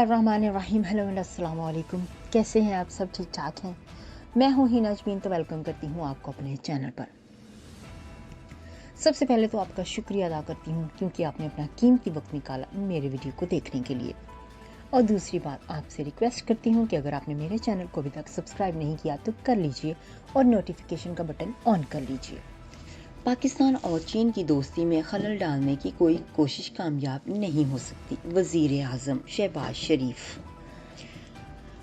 बिस्मिल्लाहिर्रहमानिर्रहीम। Hello and अस्सलाम वालेकुम। कैसे हैं आप सब? ठीक ठाक हैं? मैं हूं हिना अजमीन, तो वेलकम करती हूं आपको अपने चैनल पर। सबसे पहले तो आपका शुक्रिया अदा करती हूं क्योंकि आपने अपना कीमती वक्त निकाला मेरे वीडियो को देखने के लिए। और दूसरी बात, आपसे रिक्वेस्ट करती हूं कि अगर आपने मेरे चैनल को अभी तक सब्सक्राइब नहीं किया तो कर लीजिए और नोटिफिकेशन का बटन ऑन कर लीजिए। पाकिस्तान और चीन की दोस्ती में खलल डालने की कोई कोशिश कामयाब नहीं हो सकती। वज़ीर आज़म शहबाज शरीफ।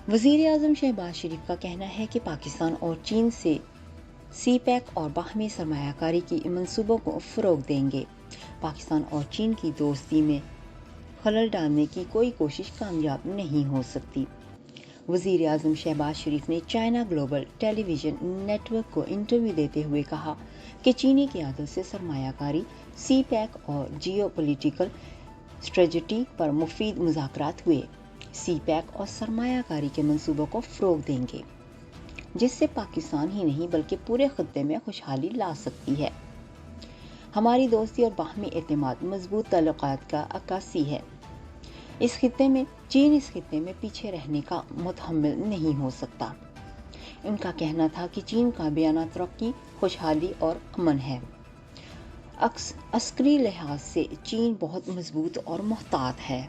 वज़ीर आज़म शहबाज शरीफ का कहना है कि पाकिस्तान और चीन से सी पैक और बाहमी सरमायाकारी की मंसूबों को फ़रोग़ देंगे। पाकिस्तान और चीन की दोस्ती में खलल डालने की कोई कोशिश कामयाब नहीं हो सकती। वज़ीर आज़म शहबाज शरीफ ने चाइना ग्लोबल टेलीविज़न नेटवर्क को इंटरव्यू देते हुए कहा कि चीनी क़यादत से सरमायाकारी, सी पैक और जियोपॉलिटिकल स्ट्रेटजी पर मुफीद मुज़ाकरात हुए। सी पैक और सरमायाकारी के मंसूबों को फ़रोग़ देंगे, जिससे पाकिस्तान ही नहीं बल्कि पूरे खत्ते में खुशहाली ला सकती है। हमारी दोस्ती और बाहमी एतमाद मजबूत ताल्लुकात का अक्कासी है। इस खित्ते में चीन इस खित्ते में पीछे रहने का मुतहम्मिल नहीं हो सकता। उनका कहना था कि चीन का बयाना तरक्की, खुशहाली और अमन है। अस्करी लिहाज से चीन बहुत मजबूत और मुहतात है।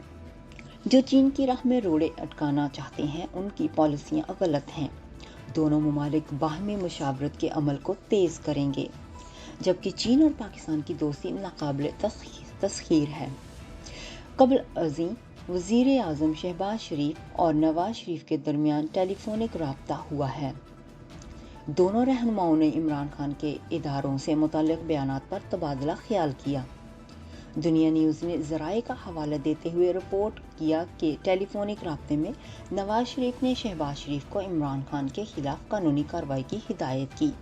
जो चीन की राह में रोड़े अटकाना चाहते हैं, उनकी पॉलिसियाँ गलत हैं। दोनों ममालिक बाहमी मुशावरत के अमल को तेज़ करेंगे, जबकि चीन और पाकिस्तान की दोस्ती नाकाबिल तस्खीर है। कबल अज़ीं वज़ीर आज़म शहबाज शरीफ और नवाज शरीफ के दरमियान टेलीफोनिक राब्ता हुआ है। दोनों रहनुमाओं ने इमरान खान के इदारों से मुतल्लिक़ बयानात पर तबादला ख्याल किया। दुनिया न्यूज़ ने ज़राए का हवाला देते हुए रिपोर्ट किया कि टेलीफोनिक राब्ते में नवाज शरीफ ने शहबाज शरीफ को इमरान खान के खिलाफ कानूनी कार्रवाई की हिदायत की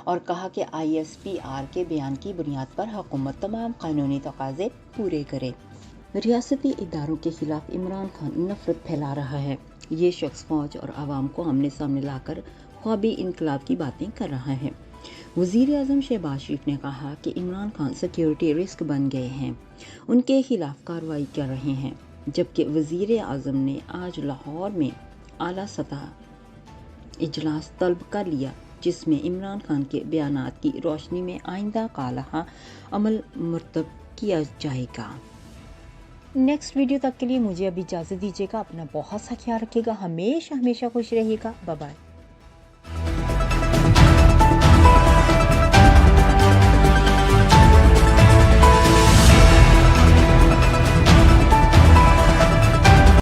और कहा कि ISPR के बयान की बुनियाद पर हुकूमत तमाम कानूनी तकाज़े पूरे करे। रियासती इदारों के खिलाफ इमरान खान नफरत फैला रहा है। ये शख्स फौज और आवाम को आमने सामने लाकर ख्वाबी इनकलाब की बातें कर रहा है। वज़ीर आज़म शहबाज शरीफ ने कहा कि इमरान खान सिक्योरिटी रिस्क बन गए हैं, उनके खिलाफ कार्रवाई कर रहे हैं। जबकि वज़ीर आज़म ने आज लाहौर में आला सतह इजलास तलब कर लिया, जिसमें इमरान खान के बयानात की रोशनी में आइंदा काला अमल मुरतब किया जाएगा। नेक्स्ट वीडियो तक के लिए मुझे अभी इजाज़त दीजिएगा। अपना बहुत सा ख्याल रखिएगा। हमेशा खुश रहिएगा। Bye bye.